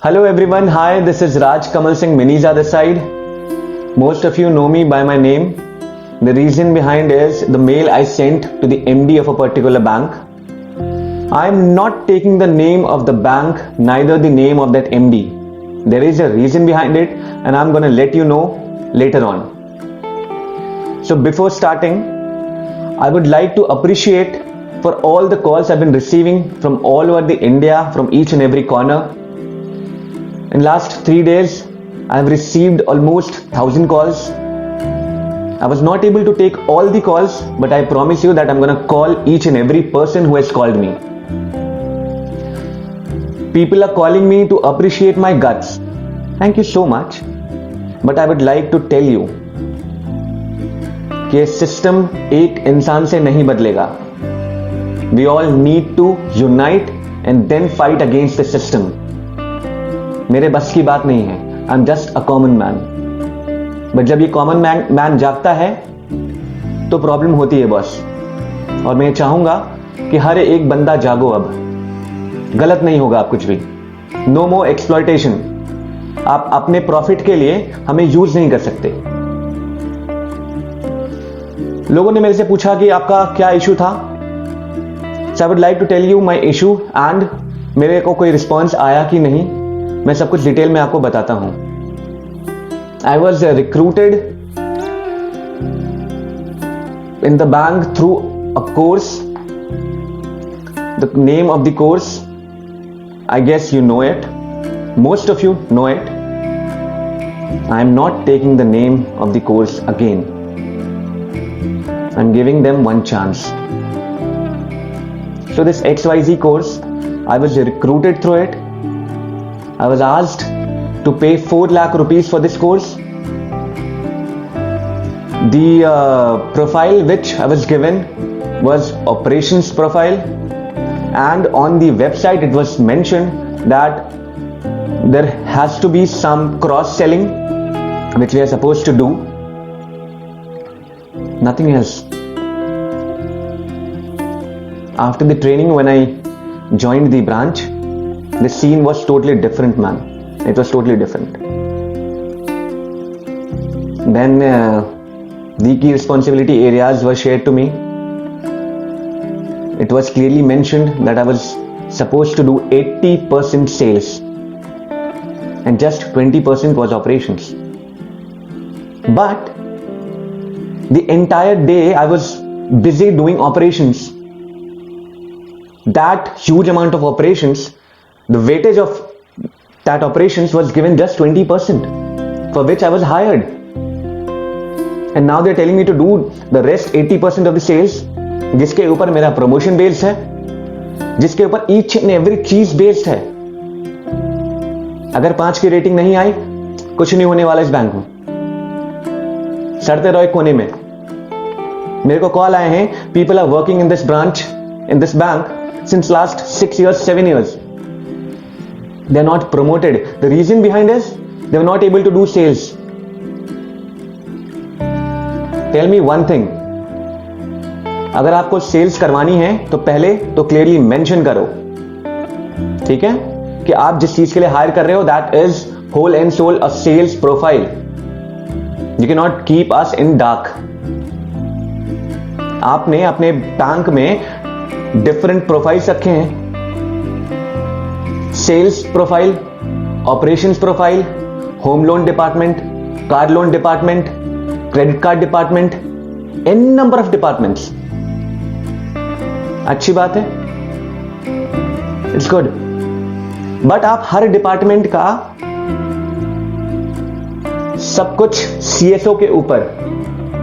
Hello everyone, hi, this is Raj Kamal Singh Miniza this side. Most of you know me by my name. The reason behind is the mail I sent to the MD of a particular bank. I am not taking the name of the bank, neither the name of that MD. There is a reason behind it and I'm gonna let you know later on. So before starting, I would like to appreciate for all the calls I've been receiving from all over the India, from each and every corner. In last 3 days, I have received almost 1000 calls. I was not able to take all the calls, but I promise you that I'm gonna call each and every person who has called me. People are calling me to appreciate my guts. Thank you so much. But I would like to tell you कि system एक इंसान से नहीं बदलेगा. We all need to unite and then fight against the system. मेरे बस की बात नहीं है. I'm just a common man. But जब ये कॉमन मैन जागता है तो प्रॉब्लम होती है बॉस. और मैं चाहूंगा कि हर एक बंदा जागो. अब गलत नहीं होगा आप कुछ भी. नो मोर एक्सप्लॉयटेशन. आप अपने प्रॉफिट के लिए हमें यूज नहीं कर सकते. लोगों ने मेरे से पूछा कि आपका क्या इशू था. So I would like to tell you my issue and मेरे को कोई रिस्पॉन्स आया कि नहीं, मैं सब कुछ डिटेल में आपको बताता हूं. I was recruited in the bank through a course. The name of the course, I guess you know it. Most of you know it. I am not taking the name of the course again. I am giving them one chance. So this XYZ course, I was recruited through it. I was asked to pay 4 lakh rupees for this course. The profile which I was given was operations profile, and on the website it was mentioned that there has to be some cross selling which we are supposed to do. Nothing else. After the training, when I joined the branch, the scene was totally different, man. It was totally different. Then the key responsibility areas were shared to me. It was clearly mentioned that I was supposed to do 80% sales and just 20% was operations. But the entire day I was busy doing operations. That huge amount of operations, the weightage of that operations was given just 20%, for which I was hired. And now they're telling me to do the rest 80% of the sales, जिसके ऊपर मेरा promotion based है, जिसके ऊपर each and every चीज based है. अगर 5 की रेटिंग नहीं आई, कुछ नहीं होने वाला इस बैंक में. सड़ते रहो एक कोने में. मेरे को कॉल आए हैं, people are working in this branch, in this bank since last 6 years, 7 years. They are not promoted. The reason behind is they were not able to do sales. Tell me one thing. अगर आपको sales करवानी है तो पहले तो clearly mention करो, ठीक है, कि आप जिस चीज के लिए हायर कर रहे हो that is whole and sole a sales profile. You can not keep us in dark. आपने अपने बैंक में डिफरेंट प्रोफाइल्स रखे हैं. Sales profile, operations profile, home loan department, car loan department, credit card department, an number of departments. अच्छी बात है, it's good. But आप हर department का सब कुछ सीएसओ के ऊपर,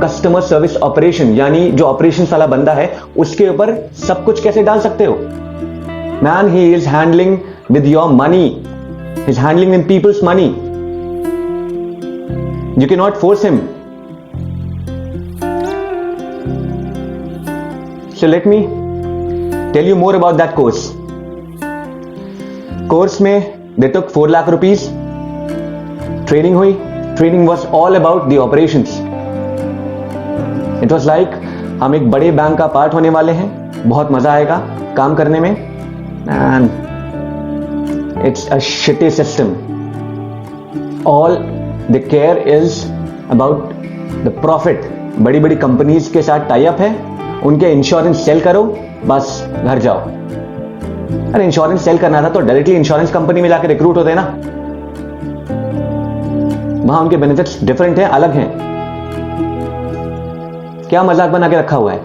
कस्टमर सर्विस ऑपरेशन, यानी जो ऑपरेशन वाला बंदा है उसके ऊपर सब कुछ कैसे डाल सकते हो? Man, he is handling with your money. He's handling in people's money. You cannot force him. So let me tell you more about that course. Course में they took 4 lakh rupees. Training हुई. Training was all about the operations. It was like हम एक बड़े bank का part होने वाले हैं. बहुत मजा आएगा काम करने में. And It's a shitty system. All they care is about the profit. बड़ी बड़ी कंपनीज के साथ टाई अप है, उनके इंश्योरेंस सेल करो, बस घर जाओ. अरे इंश्योरेंस सेल करना था तो डायरेक्टली इंश्योरेंस कंपनी में जाकर रिक्रूट होते ना. वहां उनके बेनिफिट्स डिफरेंट हैं, अलग हैं. क्या मजाक बना के रखा हुआ है?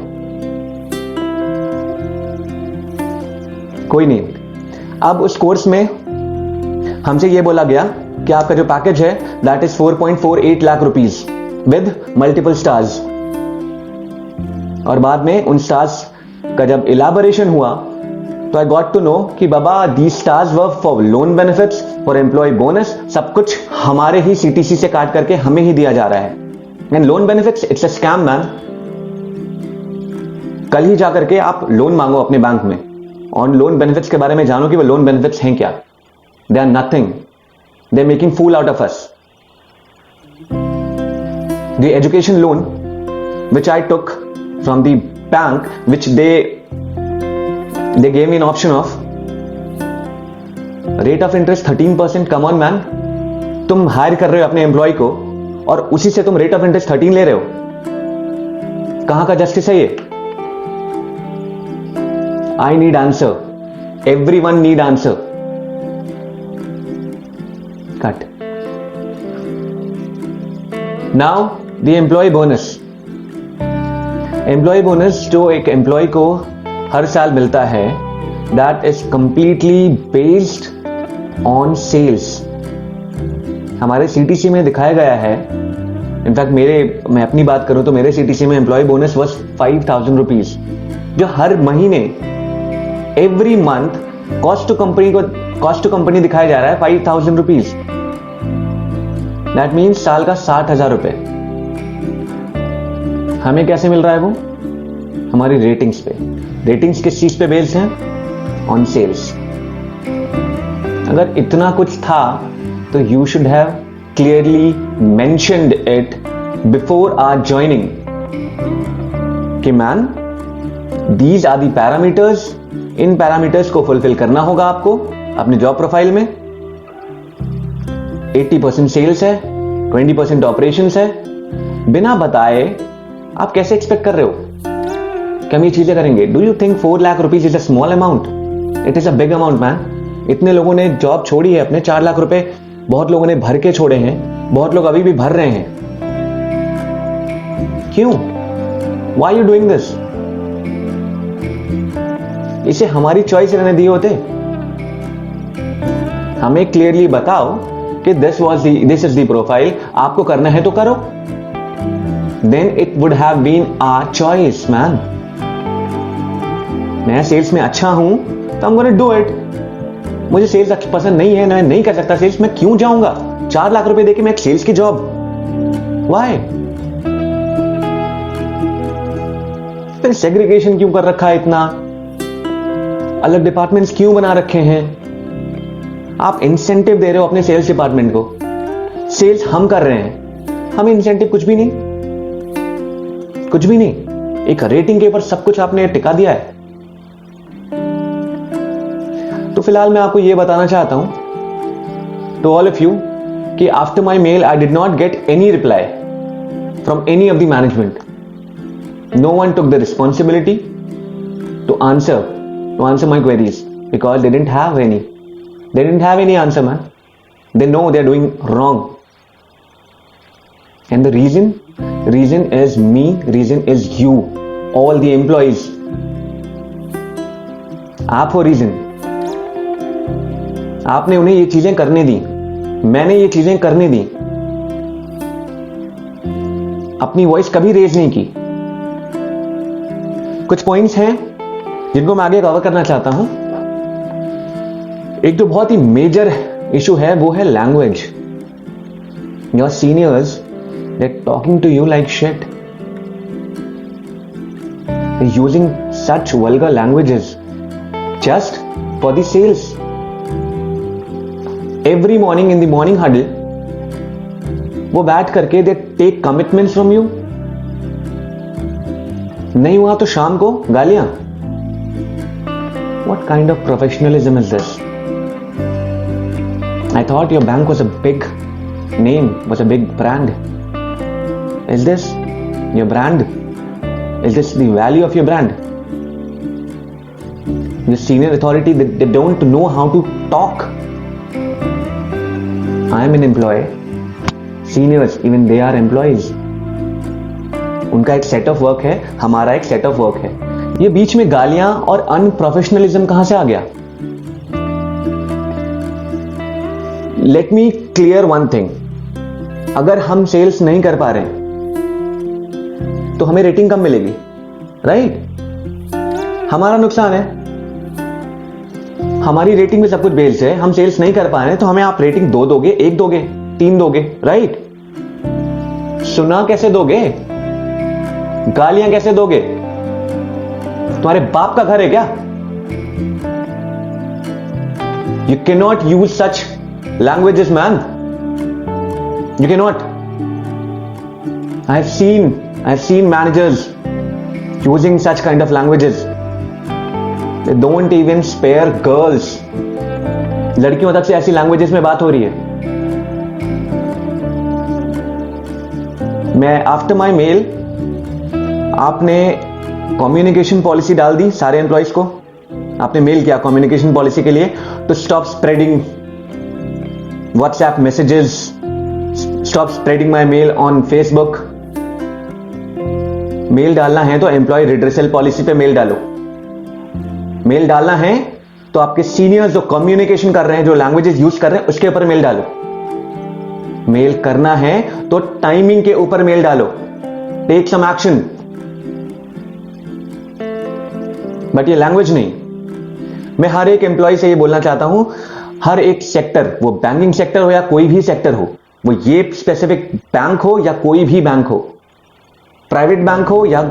कोई नहीं. अब उस कोर्स में हमसे यह बोला गया कि आपका जो पैकेज है that is 4.48 lakh rupees with multiple stars. और बाद में उन स्टार्स का जब इलाबोरेशन हुआ तो आई गॉट टू नो कि बाबा the stars were for loan benefits, for employ bonus, सब कुछ हमारे ही सीटीसी से काट करके हमें ही दिया जा रहा है. And loan benefits it's a scam man. कल ही जाकर के आप लोन मांगो अपने बैंक में, और लोन बेनिफिट्स के बारे में जानो कि वो लोन बेनिफिट्स हैं क्या. They are nothing. They are making fool out of us. The education loan which I took from the bank, which they gave me an option of rate of interest 13%. come on man, तुम higher कर रहे हो अपने employ को और उसी से तुम रेट ऑफ इंटरेस्ट 13 ले रहे हो. कहां का जस्टिस है ये? I need answer. Everyone need answer. Cut. Now the employ bonus. Employ bonus जो एक एम्प्लॉय को हर साल मिलता है, that is completely based on sales. हमारे सीटीसी में दिखाया गया है, इनफैक्ट मैं अपनी बात करूं तो मेरे सीटीसी में एम्प्लॉय बोनस वॉज 5,000 रुपीज, जो हर महीने every month cost to company दिखाया जा रहा है 5,000 रुपीज. दैट मीन्स साल का 60,000 रुपए. हमें कैसे मिल रहा है वो? हमारी रेटिंग्स पे. रेटिंग्स किस चीज पे बेस्ड हैं? On sales. अगर इतना कुछ था तो you should have clearly mentioned it before our joining कि man these are the parameters. इन पैरामीटर्स को फुलफिल करना होगा आपको अपने जॉब प्रोफाइल में. 80% सेल्स है, 20% ऑपरेशंस है. बिना बताए आप कैसे एक्सपेक्ट कर रहे हो कि हम ये चीजें करेंगे? Do you think 4 lakh rupees is a small amount? It is a big amount man. इतने लोगों ने जॉब छोड़ी है अपने. 4 लाख रुपए बहुत लोगों ने भर के छोड़े हैं, बहुत लोग अभी भी भर रहे हैं. क्यों? Why you doing this? इसे हमारी चॉइस रहने दिए होते. हमें क्लियरली बताओ कि दिस इज द प्रोफाइल, आपको करना है तो करो. Then it would have been our choice, man. मैं सेल्स में अच्छा हूं तो I'm gonna do it. मुझे सेल्स पसंद नहीं है, मैं नहीं कर सकता सेल्स, मैं क्यों जाऊंगा 4 लाख रुपए देके मैं एक सेल्स की जॉब? Why? फिर सेग्रीगेशन क्यों कर रखा है इतना? अलग डिपार्टमेंट्स क्यों बना रखे हैं? आप इंसेंटिव दे रहे हो अपने सेल्स डिपार्टमेंट को. सेल्स हम कर रहे हैं, हमें इंसेंटिव कुछ भी नहीं. कुछ भी नहीं. एक रेटिंग के ऊपर सब कुछ आपने टिका दिया है. तो फिलहाल मैं आपको यह बताना चाहता हूं टू ऑल ऑफ यू कि after my mail I did not get any reply from any of the management. No one took the responsibility to answer my queries because they didn't have any answer man. They know they are doing wrong. And the reason is me, reason is you, all the employees. आप हो reason. आपने उन्हें ये चीजें करने दी, मैंने ये चीजें करने दी. अपनी वॉइस कभी रेज नहीं की. कुछ पॉइंट्स हैं जिनको मैं आगे कवर करना चाहता हूं. एक जो बहुत ही मेजर इशू है वो है language. Your seniors, they're talking to you like shit. They're using such vulgar languages just for the sales. Every morning in the morning huddle, वो बैठ करके they take commitments from you. नहीं हुआ तो शाम को गालियां. What kind of professionalism is this? I thought your bank was a big name, was a big brand. Is this your brand? Is this the value of your brand? The senior authority, they don't know how to talk. I am an employee. Seniors, even they are employees. उनका एक set of work है, हमारा एक set of work है. ये बीच में गालियां और अनप्रोफेशनलिज्म कहां से आ गया? Let me clear one thing. अगर हम सेल्स नहीं कर पा रहे हैं तो हमें रेटिंग कम मिलेगी, राइट? हमारा नुकसान है. हमारी रेटिंग में सब कुछ बेल्स है. हम सेल्स नहीं कर पा रहे हैं तो हमें आप रेटिंग 2 दोगे, 1 दोगे, 3 दोगे, राइट? सुना कैसे दोगे? गालियां कैसे दोगे? तुम्हारे बाप का घर है क्या? You can not use such languages man. You can not. I have seen managers using such kind of languages. They don't even spare girls. लड़कियों तक से ऐसी लैंग्वेजेस में बात हो रही है. मैं आफ्टर माई मेल, आपने कम्युनिकेशन पॉलिसी डाल दी सारे एम्प्लॉइज को. आपने मेल किया कम्युनिकेशन पॉलिसी के लिए तो stop spreading WhatsApp messages, stop spreading my mail on Facebook. Mail डालना है तो एम्प्लॉय रिड्रेसल पॉलिसी पे मेल डालो. मेल डालना है तो आपके सीनियर्स जो कम्युनिकेशन कर रहे हैं, जो लैंग्वेजेस यूज कर रहे हैं, उसके ऊपर मेल डालो. मेल करना है तो टाइमिंग के ऊपर मेल डालो. Take some action. बट ये लैंग्वेज नहीं. मैं हर एक एम्प्लॉय से ये बोलना चाहता हूं, हर एक सेक्टर, वो बैंकिंग सेक्टर हो या कोई भी सेक्टर हो, वो ये स्पेसिफिक बैंक हो या कोई भी बैंक हो, प्राइवेट बैंक हो या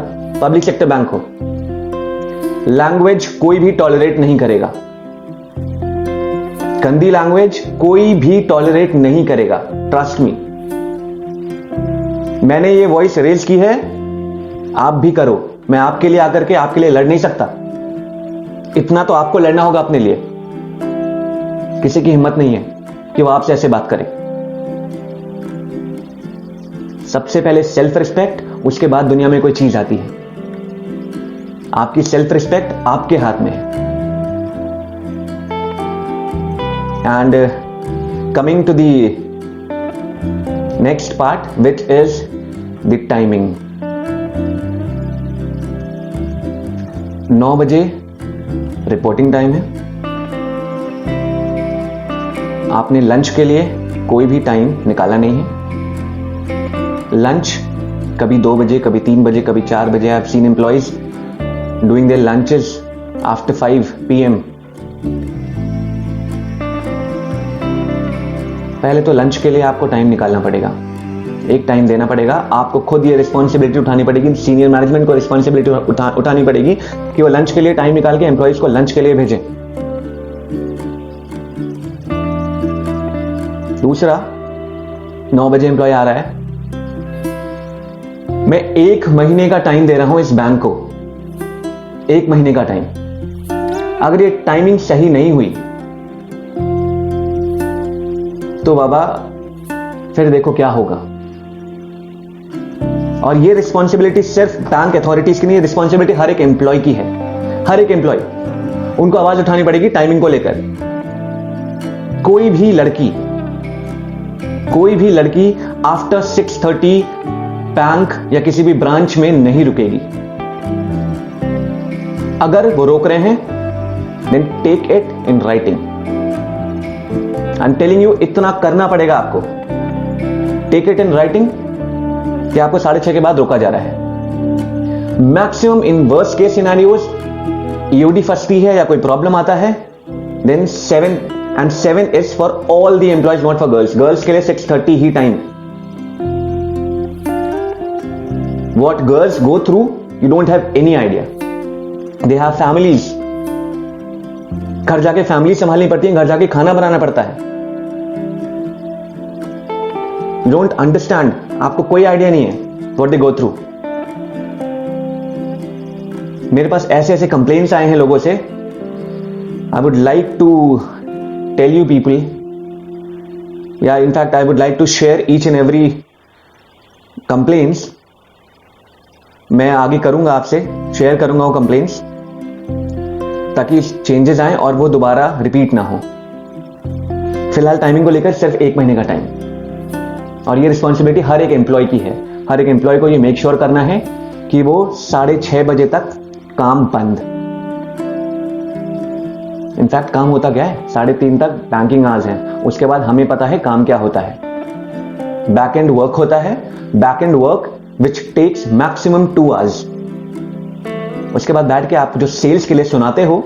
पब्लिक सेक्टर बैंक हो, लैंग्वेज कोई भी टॉलरेट नहीं करेगा. गंदी लैंग्वेज कोई भी टॉलरेट नहीं करेगा. Trust me. मैंने ये वॉइस रेज की है, आप भी करो. मैं आपके लिए आकर के आपके लिए लड़ नहीं सकता. इतना तो आपको लड़ना होगा अपने लिए. किसी की हिम्मत नहीं है कि वो आपसे ऐसे बात करे. सबसे पहले सेल्फ रिस्पेक्ट, उसके बाद दुनिया में कोई चीज आती है. आपकी सेल्फ रिस्पेक्ट आपके हाथ में है. And coming to the next part which is the timing. 9 बजे रिपोर्टिंग टाइम है. आपने लंच के लिए कोई भी टाइम निकाला नहीं है. लंच कभी 2 बजे, कभी 3 बजे, कभी 4 बजे. I have seen employees doing their lunches after 5 PM. पहले तो लंच के लिए आपको टाइम निकालना पड़ेगा, एक टाइम देना पड़ेगा. आपको खुद ये रिस्पॉन्सिबिलिटी उठानी पड़ेगी. सीनियर मैनेजमेंट को रिस्पॉन्सिबिलिटी उठानी पड़ेगी कि वो लंच के लिए टाइम निकाल के एम्प्लॉइज को लंच के लिए भेजें. दूसरा, 9 बजे एम्प्लॉय आ रहा है, मैं 1 महीने का टाइम दे रहा हूं इस बैंक को. 1 महीने का टाइम. अगर ये टाइमिंग सही नहीं हुई तो बाबा फिर देखो क्या होगा. और ये रिस्पॉन्सिबिलिटी सिर्फ बैंक अथॉरिटीज की नहीं है, रिस्पॉन्सिबिलिटी हर एक एम्प्लॉय की है. हर एक एम्प्लॉय, उनको आवाज उठानी पड़ेगी टाइमिंग को लेकर. कोई भी लड़की आफ्टर 6:30 बैंक या किसी भी ब्रांच में नहीं रुकेगी. अगर वो रोक रहे हैं then take it in writing. I am telling you, इतना करना पड़ेगा आपको. टेक इट इन राइटिंग कि आपको 6:30 के बाद रोका जा रहा है. Maximum in worst case scenarios EOD फंसती है या कोई प्रॉब्लम आता है, then 7 and 7 is for all the employees, not for girls. Girls के लिए 6:30 ही time. What girls go through, you don't have any idea. They have families. घर जाके फैमिली संभालनी पड़ती है, घर जाके खाना बनाना पड़ता है. You don't understand. आपको कोई आइडिया नहीं है what they go through. मेरे पास ऐसे ऐसे कंप्लेंट्स आए हैं लोगों से. I would like to tell you people या in fact I would like to share each and every complaints, मैं आगे करूंगा, आपसे शेयर करूंगा वो कंप्लेंट्स, ताकि चेंजेस आए और वो दोबारा रिपीट ना हो। फिलहाल टाइमिंग को लेकर सिर्फ 1 महीने का टाइम, और ये रिस्पॉन्सिबिलिटी हर एक एम्प्लॉय की है। हर एक एम्प्लॉय को ये मेक श्योर करना है कि वो 6:30 बजे तक काम बंद। इनफैक्ट काम होता क्या है, 3:30 तक बैंकिंग आवर्स हैं, उसके बाद हमें पता है काम क्या होता है। बैक एंड वर्क होता है, back end work which takes maximum 2 hours. उसके बाद बैठ के आप जो सेल्स के लिए सुनाते हो,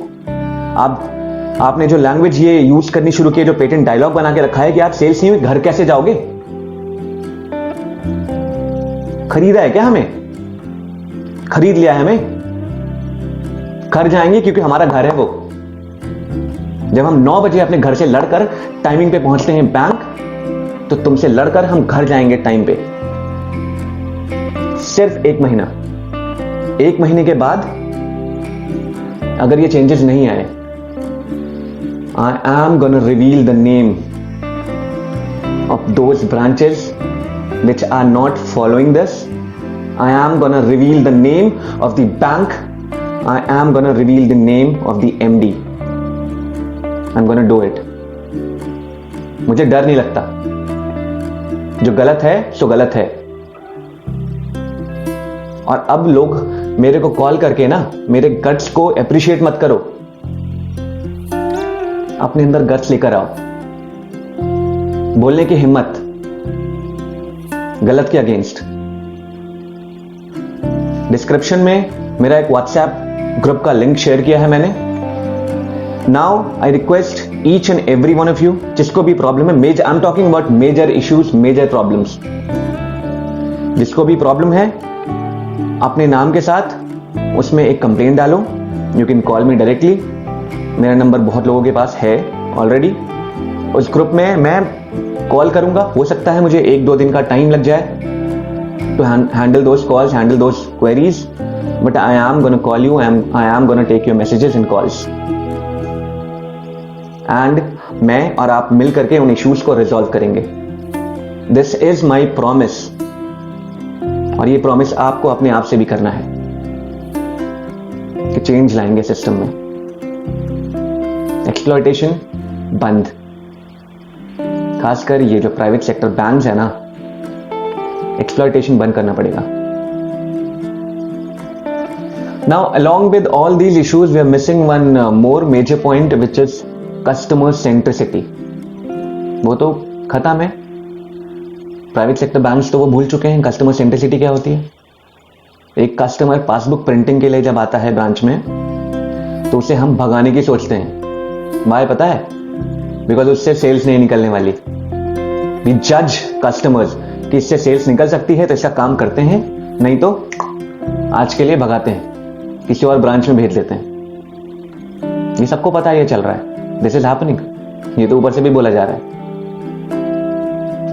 आपने जो लैंग्वेज ये यूज करनी शुरू की, जो पेटेंट डायलॉग बना के रखा है कि आप सेल्स नहीं हुई घर कैसे जाओगे। खरीदा है क्या हमें, खरीद लिया है हमें, घर जाएंगे क्योंकि हमारा घर है वो। जब हम 9 बजे अपने घर से लड़कर टाइमिंग पे पहुंचते हैं बैंक, तो तुमसे लड़कर हम घर जाएंगे टाइम पे। सिर्फ 1 महीना, 1 महीने के बाद अगर ये चेंजेस नहीं आए, I am gonna reveal the name of those branches which are not following this. I am gonna reveal the name of the bank. I am gonna reveal the name of the MD. I'm gonna do it. मुझे डर नहीं लगता, जो गलत है सो गलत है। और अब लोग मेरे को कॉल करके ना मेरे गट्स को अप्रिशिएट मत करो, अपने अंदर गट्स लेकर आओ, बोलने की हिम्मत गलत के अगेंस्ट। डिस्क्रिप्शन में मेरा एक व्हाट्सएप ग्रुप का लिंक शेयर किया है मैंने। Now I request each and every one of you, जिसको भी प्रॉब्लम है, major, I am talking about major issues, major problems, जिसको भी प्रॉब्लम है अपने नाम के साथ उसमें एक कंप्लेंट डालो। You can call me directly, मेरा नंबर बहुत लोगों के पास है ऑलरेडी। उस ग्रुप में मैं कॉल करूंगा, हो सकता है मुझे 1-2 दिन का टाइम लग जाए to handle those calls, handle those queries, but I am gonna call you, I am gonna take your messages and calls, and मैं और आप मिल करके उन इश्यूज को रिजॉल्व करेंगे। दिस इज माई प्रॉमिस, और ये प्रॉमिस आपको अपने आप से भी करना है कि चेंज लाएंगे सिस्टम में। एक्सप्लॉयटेशन बंद, खासकर ये जो प्राइवेट सेक्टर बैंक्स है ना, एक्सप्लॉयटेशन बंद करना पड़ेगा। Now along with all these issues we are missing one more major point which is customer centricity. वो तो खत्म है, प्राइवेट सेक्टर बैंक्स तो वो भूल चुके हैं कस्टमर सेंट्रिसिटी क्या होती है। एक कस्टमर पासबुक प्रिंटिंग के लिए जब आता है ब्रांच में, तो उसे हम भगाने की सोचते हैं। वाई पता है? बिकॉज उससे सेल्स नहीं निकलने वाली। वी जज कस्टमर्स कि इससे सेल्स निकल सकती है तो इसका काम करते हैं, नहीं तो आज के लिए भगाते हैं, किसी और ब्रांच में भेज देते हैं। ये सबको पता है, ये चल रहा है, दिस इज हैपनिंग। ये तो ऊपर से भी बोला जा रहा है।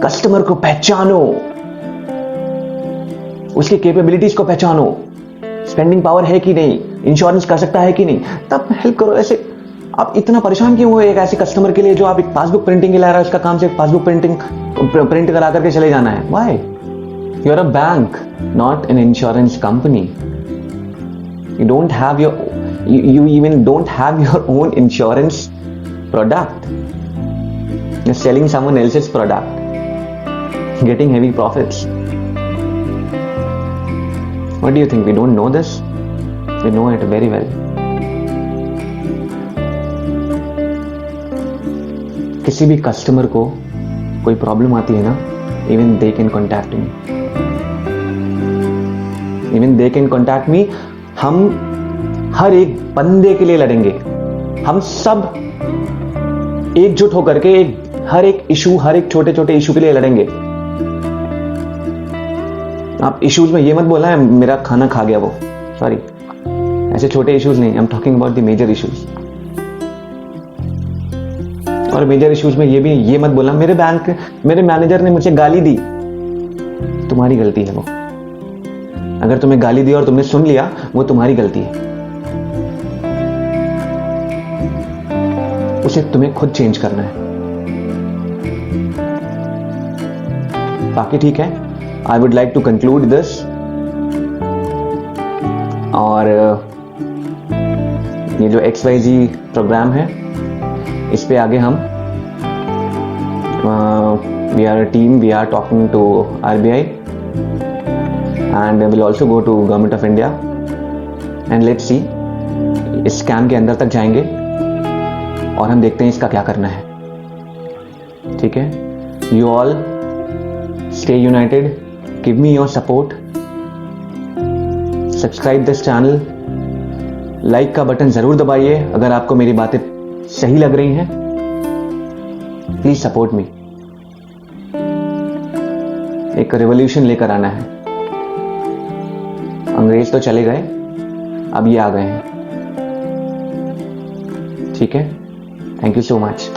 कस्टमर को पहचानो, उसकी कैपेबिलिटीज को पहचानो, स्पेंडिंग पावर है कि नहीं, इंश्योरेंस कर सकता है कि नहीं, तब हेल्प करो। ऐसे आप इतना परेशान क्यों हो एक ऐसे कस्टमर के लिए जो आप एक पासबुक प्रिंटिंग के ला रहा है, उसका काम सिर्फ पासबुक प्रिंट करा करके चले जाना है। Why? You are a bank, not an insurance company. You don't have your, you even don't have your own insurance product. You're selling someone else's product, getting heavy profits. What do you think? We don't know this? We know it very well. किसी भी customer को कोई problem आती है ना, even they can contact me. Even they can contact me. हम हर एक बंदे के लिए लड़ेंगे, हम सब एकजुट होकर के हर एक इशू, हर एक छोटे छोटे इशू के लिए लड़ेंगे। आप इश्यूज में ये मत बोलना है मेरा खाना खा गया वो, सॉरी, ऐसे छोटे इश्यूज नहीं, I am talking about the major issues. और मेजर इश्यूज में ये भी ये मत बोलना मेरे मैनेजर ने मुझे गाली दी, तुम्हारी गलती है वो। अगर तुम्हें गाली दी और तुमने सुन लिया, वो तुम्हारी गलती है, उसे तुम्हें खुद चेंज करना है। बाकी ठीक है, I would like to conclude this. और ये जो XYZ प्रोग्राम है, इस पे आगे हम we are a team, we are talking to RBI and will also go to government of India and let's see, इस स्कैम के अंदर तक जाएंगे और हम देखते हैं इसका क्या करना है। ठीक है, you all stay United, give me your support, subscribe this channel, like का बटन जरूर दबाइए अगर आपको मेरी बातें सही लग रही हैं। Please support me. एक रिवॉल्यूशन लेकर आना है। अंग्रेज तो चले गए, अब ये आ गए हैं। ठीक है, थैंक यू सो मच।